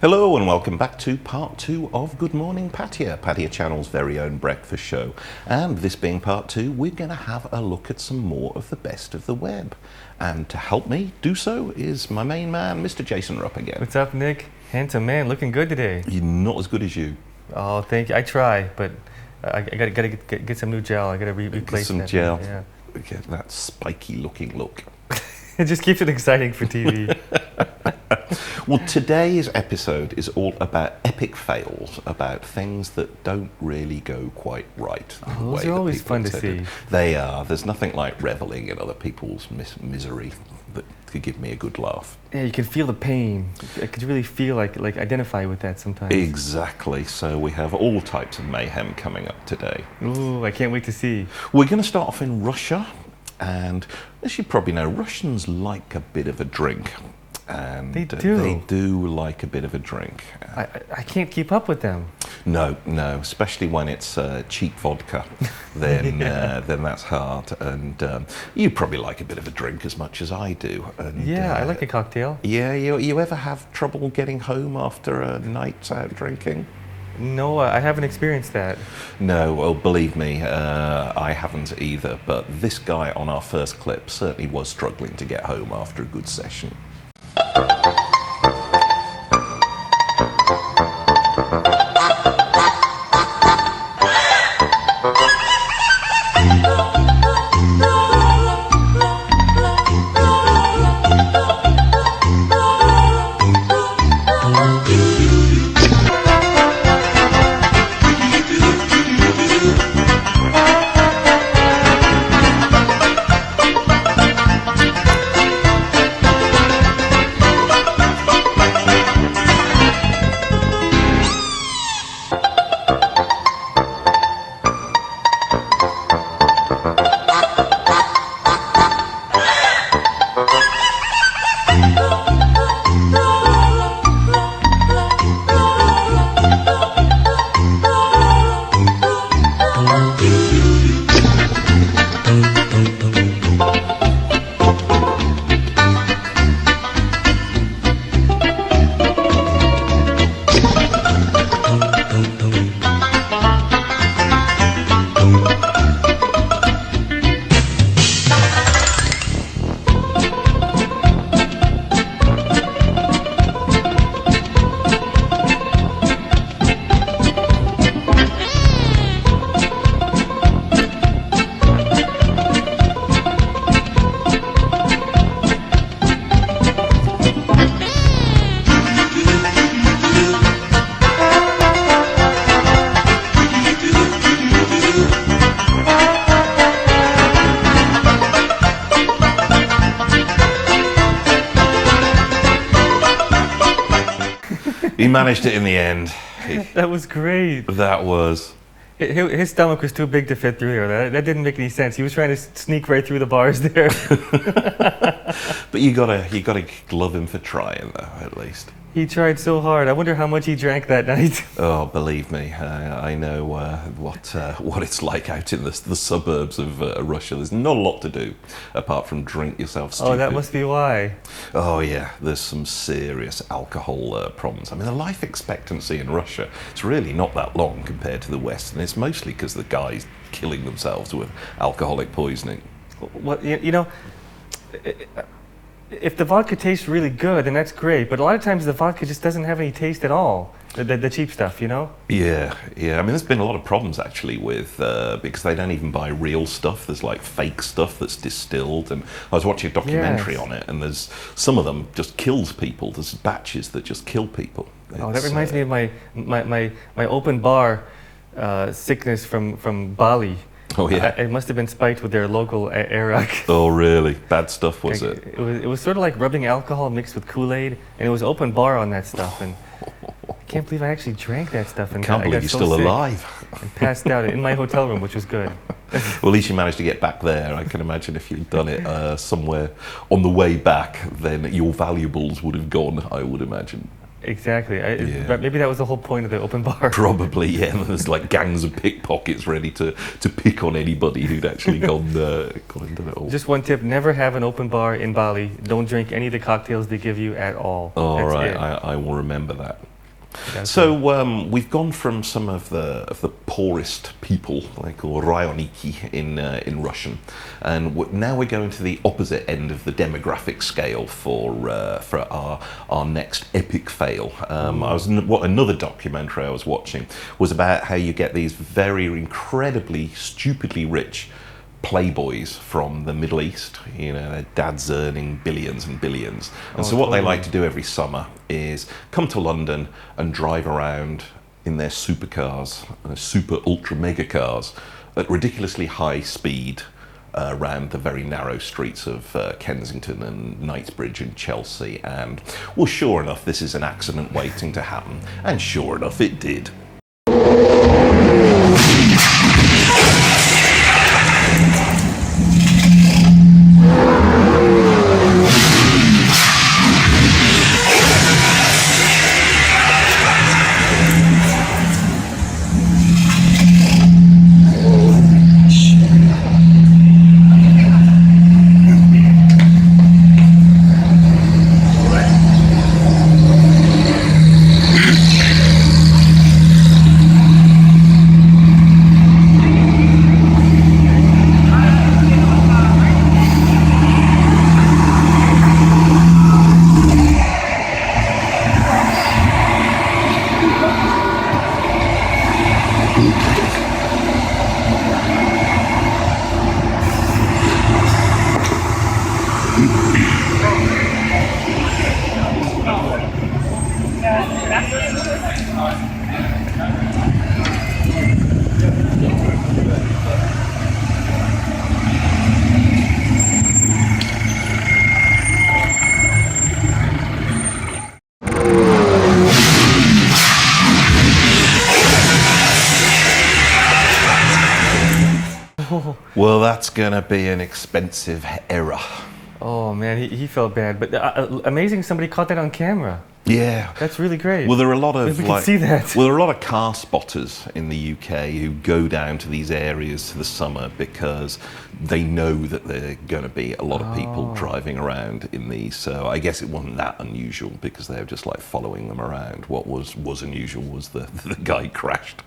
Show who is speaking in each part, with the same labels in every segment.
Speaker 1: Hello and welcome back to part 2 of Good Morning Pattaya, Pattaya Channel's very own breakfast show. And this being part 2, we're going to have a look at some more of the best of the web. And to help me do so is my main man, Mr. Jason Rupp again.
Speaker 2: What's up, Nick? Handsome man, looking good today.
Speaker 1: You're not as good as you.
Speaker 2: Oh, thank you. I try, but I gotta get some new gel. I gotta replace
Speaker 1: some
Speaker 2: that.
Speaker 1: gel.
Speaker 2: Yeah.
Speaker 1: Get that spiky looking look.
Speaker 2: It just keeps it exciting for TV.
Speaker 1: Well, today's episode is all about epic fails, about things that don't really go quite right.
Speaker 2: Those are always fun to see.
Speaker 1: They are. There's nothing like reveling in other people's misery that could give me a good laugh.
Speaker 2: Yeah, you can feel the pain. I could really feel like identify with that sometimes.
Speaker 1: Exactly. So we have all types of mayhem coming up today.
Speaker 2: Ooh, I can't wait to see.
Speaker 1: We're going to start off in Russia, and as you probably know, Russians like a bit of a drink. And
Speaker 2: they do
Speaker 1: like a bit of a drink.
Speaker 2: I can't keep up with them.
Speaker 1: No, especially when it's cheap vodka, then then that's hard. And you probably like a bit of a drink as much as I do. And,
Speaker 2: yeah, I like a cocktail.
Speaker 1: Yeah, you ever have trouble getting home after a night out drinking?
Speaker 2: No, I haven't experienced that.
Speaker 1: No, well, believe me, I haven't either. But this guy on our first clip certainly was struggling to get home after a good session. He managed it in the end.
Speaker 2: That was great.
Speaker 1: That was.
Speaker 2: His stomach was too big to fit through there. That didn't make any sense. He was trying to sneak right through the bars there.
Speaker 1: But you gotta love him for trying, though, at least.
Speaker 2: He tried so hard. I wonder how much he drank that night.
Speaker 1: Oh, believe me, I know what it's like out in the suburbs of Russia. There's not a lot to do apart from drink yourself stupid.
Speaker 2: Oh, that must be why.
Speaker 1: Oh yeah, there's some serious alcohol problems. I mean, the life expectancy in Russia, it's really not that long compared to the West, and it's mostly because the guys killing themselves with alcoholic poisoning.
Speaker 2: Well, you know, if the vodka tastes really good, then that's great. But a lot of times the vodka just doesn't have any taste at all. The cheap stuff, you know?
Speaker 1: Yeah. I mean, there's been a lot of problems actually with because they don't even buy real stuff. There's like fake stuff that's distilled. And I was watching a documentary on it, and there's some of them just kills people. There's batches that just kill people.
Speaker 2: That reminds me of my open bar sickness from Bali.
Speaker 1: Oh yeah.
Speaker 2: It must have been spiked with their local arak.
Speaker 1: Oh really? Bad stuff, was it?
Speaker 2: It was sort of like rubbing alcohol mixed with Kool-Aid, and it was open bar on that stuff. And I can't believe I actually drank that stuff. And
Speaker 1: can't believe you're still alive.
Speaker 2: And passed out in my hotel room, which was good.
Speaker 1: Well, at least you managed to get back there. I can imagine if you'd done it somewhere on the way back, then your valuables would have gone, I would imagine.
Speaker 2: Exactly. Maybe that was the whole point of the open bar.
Speaker 1: Probably, yeah. There's like gangs of pickpockets ready to pick on anybody who'd actually gone into it all.
Speaker 2: Just one tip, never have an open bar in Bali. Don't drink any of the cocktails they give you at all.
Speaker 1: All right, I will remember that. So we've gone from some of the poorest people, like Rayoniki in Russian, and now we're going to the opposite end of the demographic scale for our next epic fail. Another documentary I was watching was about how you get these very incredibly stupidly rich playboys from the Middle East. You know, their dad's earning billions and billions. And so what they like to do every summer is come to London and drive around in their supercars, super ultra mega cars, at ridiculously high speed around the very narrow streets of Kensington and Knightsbridge and Chelsea. And, well, sure enough, this is an accident waiting to happen. And sure enough, it did. Well, that's gonna be an expensive error.
Speaker 2: Oh man, he felt bad, but amazing somebody caught that on camera.
Speaker 1: Yeah.
Speaker 2: That's really great.
Speaker 1: Well, there are a lot of
Speaker 2: we can see that.
Speaker 1: Well, there are a lot of car spotters in the UK who go down to these areas to the summer because they know that there are going to be a lot of people driving around in these. So I guess it wasn't that unusual because they were just like following them around. What was unusual was the guy crashed.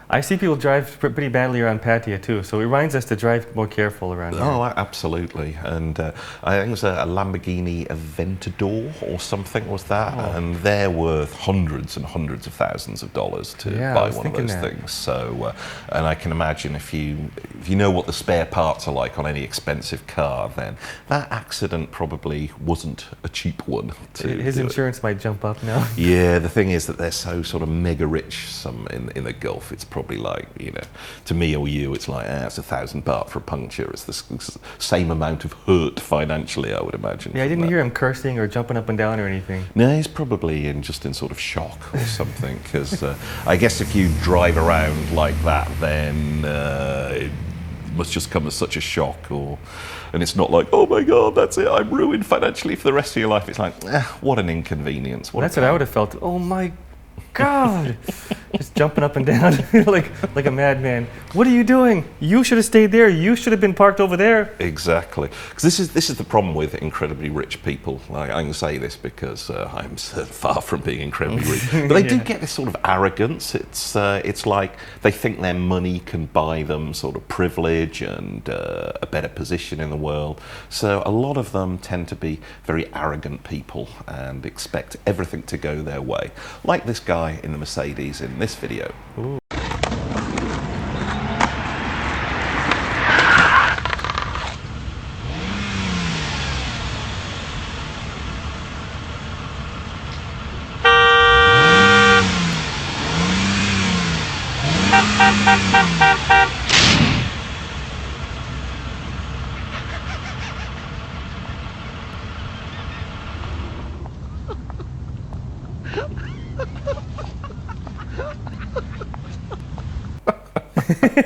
Speaker 2: I see people drive pretty badly around Pattaya too, so it reminds us to drive more careful around here.
Speaker 1: Oh, absolutely. And I think it was a Lamborghini Aventador or something was that, and they're worth hundreds and hundreds of thousands of dollars to buy one of those things. So, and I can imagine if you know what the spare parts are like on any expensive car, then that accident probably wasn't a cheap one.
Speaker 2: His insurance might jump up now.
Speaker 1: Yeah, the thing is that they're so sort of mega rich. Some in the Gulf, it's probably like, you know, to me or you, it's like, it's £1,000 for a puncture. It's the same amount of hurt financially, I would imagine.
Speaker 2: Yeah, I didn't hear him cursing or jumping up and down or anything.
Speaker 1: No, he's probably in sort of shock or something. Because I guess if you drive around like that, then it must just come as such a shock, and it's not like, oh my God, that's it, I'm ruined financially for the rest of your life. It's like, what an inconvenience.
Speaker 2: That's what I would have felt. Oh my God, just jumping up and down like a madman. What are you doing? You should have stayed there. You should have been parked over there.
Speaker 1: Exactly, because this is the problem with incredibly rich people. I can say this because I'm far from being incredibly rich, but they do get this sort of arrogance. It's like they think their money can buy them sort of privilege and a better position in the world. So a lot of them tend to be very arrogant people and expect everything to go their way, like this guy in the Mercedes in this video.
Speaker 2: Ooh.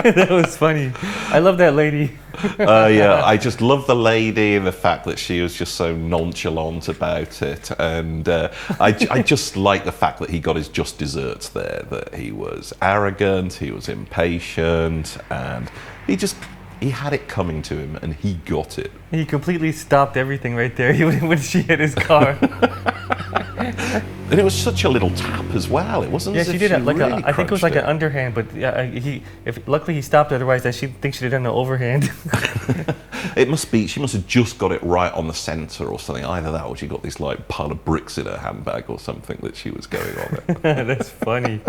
Speaker 2: That was funny. I love that lady.
Speaker 1: Yeah, I just love the lady and the fact that she was just so nonchalant about it, and I just like the fact that he got his just desserts there. That he was arrogant, he was impatient, and he had it coming to him, and he got it.
Speaker 2: He completely stopped everything right there when she hit his car.
Speaker 1: And it was such a little tap as well. It wasn't
Speaker 2: Yeah,
Speaker 1: as
Speaker 2: she
Speaker 1: if
Speaker 2: did
Speaker 1: she
Speaker 2: it like
Speaker 1: really
Speaker 2: I think it was like
Speaker 1: crunched
Speaker 2: an underhand, but luckily he stopped. Otherwise, I think she'd have done an overhand.
Speaker 1: It must be, she must have just got it right on the centre or something. Either that or she got this like pile of bricks in her handbag or something that she was going on it.
Speaker 2: That's funny.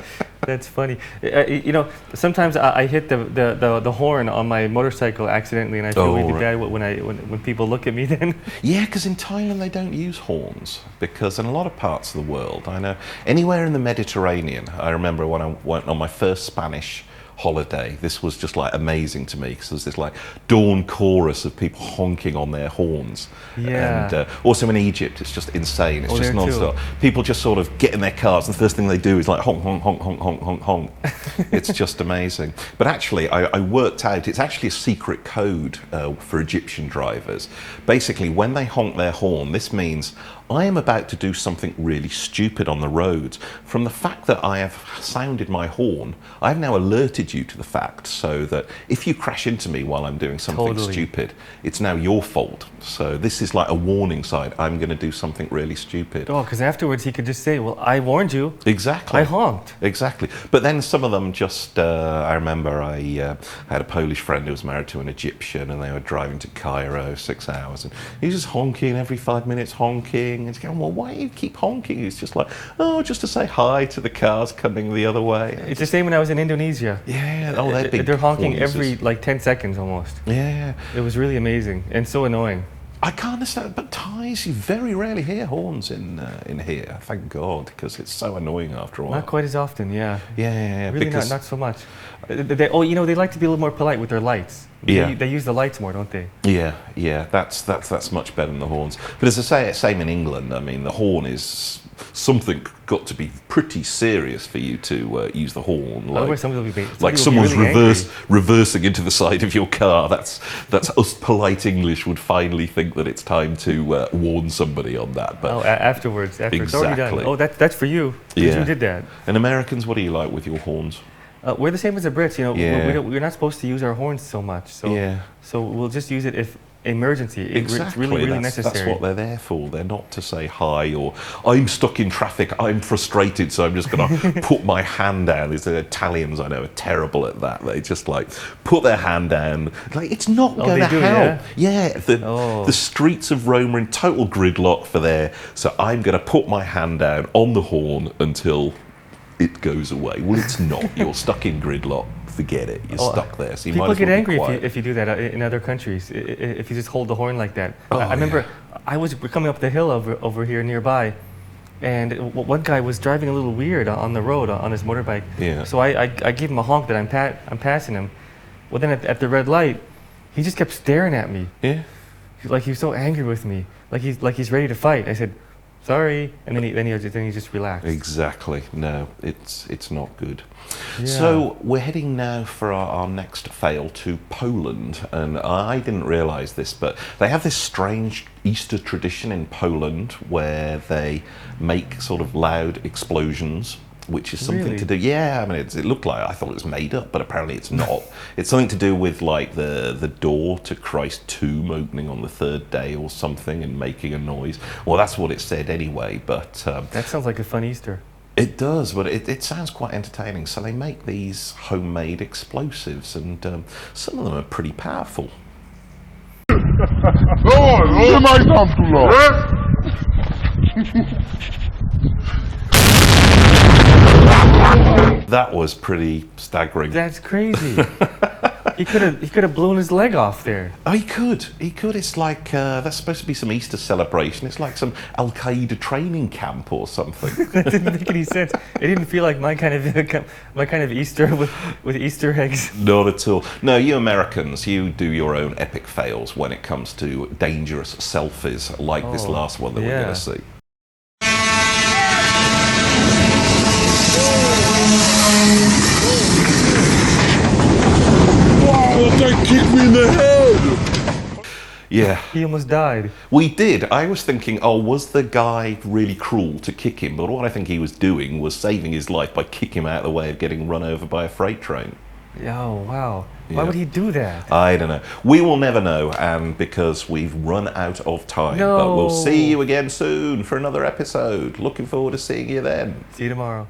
Speaker 2: That's funny. You know, sometimes I hit the horn on my motorcycle accidentally, and I feel really bad when people look at me. Then
Speaker 1: Yeah, because in Thailand they don't use horns, because in a lot of parts of the world, I know, anywhere in the Mediterranean, I remember when I went on my first Spanish holiday, this was just like amazing to me, because there's this like dawn chorus of people honking on their horns.
Speaker 2: Yeah.
Speaker 1: And also in Egypt, it's just insane. It's just
Speaker 2: there
Speaker 1: non-stop.
Speaker 2: too.
Speaker 1: People just sort of get in their cars, and the first thing they do is like honk, honk, honk, honk, honk, honk, honk. It's just amazing. But actually, I worked out, it's actually a secret code for Egyptian drivers. Basically, when they honk their horn, this means I am about to do something really stupid on the roads. From the fact that I have sounded my horn, I've now alerted you to the fact, so that if you crash into me while I'm doing something stupid, it's now your fault. So this is like a warning sign. I'm going to do something really stupid.
Speaker 2: oh, because afterwards he could just say, "Well, I warned you.
Speaker 1: Exactly.
Speaker 2: I honked."
Speaker 1: Exactly. But then some of them just, I remember I had a Polish friend who was married to an Egyptian, and they were driving to Cairo 6 hours, and he was just honking every 5 minutes, honking. And he's going, well, why do you keep honking? He's just like, oh, just to say hi to the cars coming the other way.
Speaker 2: It's the same when I was in Indonesia.
Speaker 1: Yeah, oh, they're big
Speaker 2: They're honking
Speaker 1: horn users.
Speaker 2: every like 10 seconds almost.
Speaker 1: Yeah.
Speaker 2: It was really amazing and so annoying.
Speaker 1: I can't understand, but Thais, you very rarely hear horns in here, thank God, because it's so annoying after a while.
Speaker 2: Not quite as often, yeah.
Speaker 1: Yeah,
Speaker 2: Really
Speaker 1: because
Speaker 2: not so much. You know, they like to be a little more polite with their lights.
Speaker 1: Yeah.
Speaker 2: They use the lights more, don't they?
Speaker 1: Yeah, that's much better than the horns. But as I say, same in England. I mean, the horn is something got to be pretty serious for you to use the horn.
Speaker 2: Otherwise, somebody will be
Speaker 1: Like someone's reversing into the side of your car. That's us polite English would finally think that it's time to warn somebody on that. But
Speaker 2: afterwards, after it's already done.
Speaker 1: Exactly.
Speaker 2: Oh, that's for you. Because you did that.
Speaker 1: And Americans, what do you like with your horns?
Speaker 2: We're the same as the Brits. You know,
Speaker 1: Yeah.
Speaker 2: we're not supposed to use our horns so much. So
Speaker 1: Yeah.
Speaker 2: so we'll just use it if emergency. It's really necessary.
Speaker 1: That's what they're there for. They're not to say hi or I'm stuck in traffic, I'm frustrated, so I'm just going to put my hand down. These Italians I know are terrible at that. They just like put their hand down. Like it's not going to help. Yeah, the streets of Rome are in total gridlock for there. So I'm going to put my hand down on the horn until it goes away. Well, it's not. You're stuck in gridlock. Forget it. You're stuck there. So you
Speaker 2: people
Speaker 1: might as well
Speaker 2: get angry
Speaker 1: if
Speaker 2: you do that in other countries. If you just hold the horn like that.
Speaker 1: Oh,
Speaker 2: I remember I was coming up the hill over here nearby, and one guy was driving a little weird on the road on his motorbike.
Speaker 1: Yeah.
Speaker 2: So I gave him a honk that I'm passing him. Well, then at the red light, he just kept staring at me.
Speaker 1: Yeah.
Speaker 2: Like he was so angry with me. Like he's ready to fight. I said, sorry, and then he just relaxed.
Speaker 1: Exactly. No, it's not good.
Speaker 2: Yeah.
Speaker 1: So we're heading now for our next fail to Poland, and I didn't realise this, but they have this strange Easter tradition in Poland where they make sort of loud explosions, which is something to do. Yeah, I mean, it looked like, I thought it was made up, but apparently it's not. It's something to do with like the door to Christ's tomb opening on the third day or something and making a noise. Well, that's what it said anyway, but
Speaker 2: that sounds like a fun Easter.
Speaker 1: It does, but it sounds quite entertaining. So they make these homemade explosives, and some of them are pretty powerful. That was pretty staggering.
Speaker 2: That's crazy. He could have blown his leg off there.
Speaker 1: Oh, he could. It's like that's supposed to be some Easter celebration. It's like some Al Qaeda training camp or something.
Speaker 2: That didn't make any sense. It didn't feel like my kind of Easter with Easter eggs.
Speaker 1: Not at all. No, you Americans, you do your own epic fails when it comes to dangerous selfies like this last one that we're going to see.
Speaker 3: That kicked me in the head!
Speaker 1: Yeah.
Speaker 2: He almost died.
Speaker 1: We did. I was thinking, oh, was the guy really cruel to kick him? But what I think he was doing was saving his life by kicking him out of the way of getting run over by a freight train.
Speaker 2: Oh, wow. Why
Speaker 1: Yeah.
Speaker 2: would he do that?
Speaker 1: I don't know. We will never know, because we've run out of time. But we'll see
Speaker 2: No.
Speaker 1: you again soon for another episode. Looking forward to seeing you then.
Speaker 2: See you tomorrow.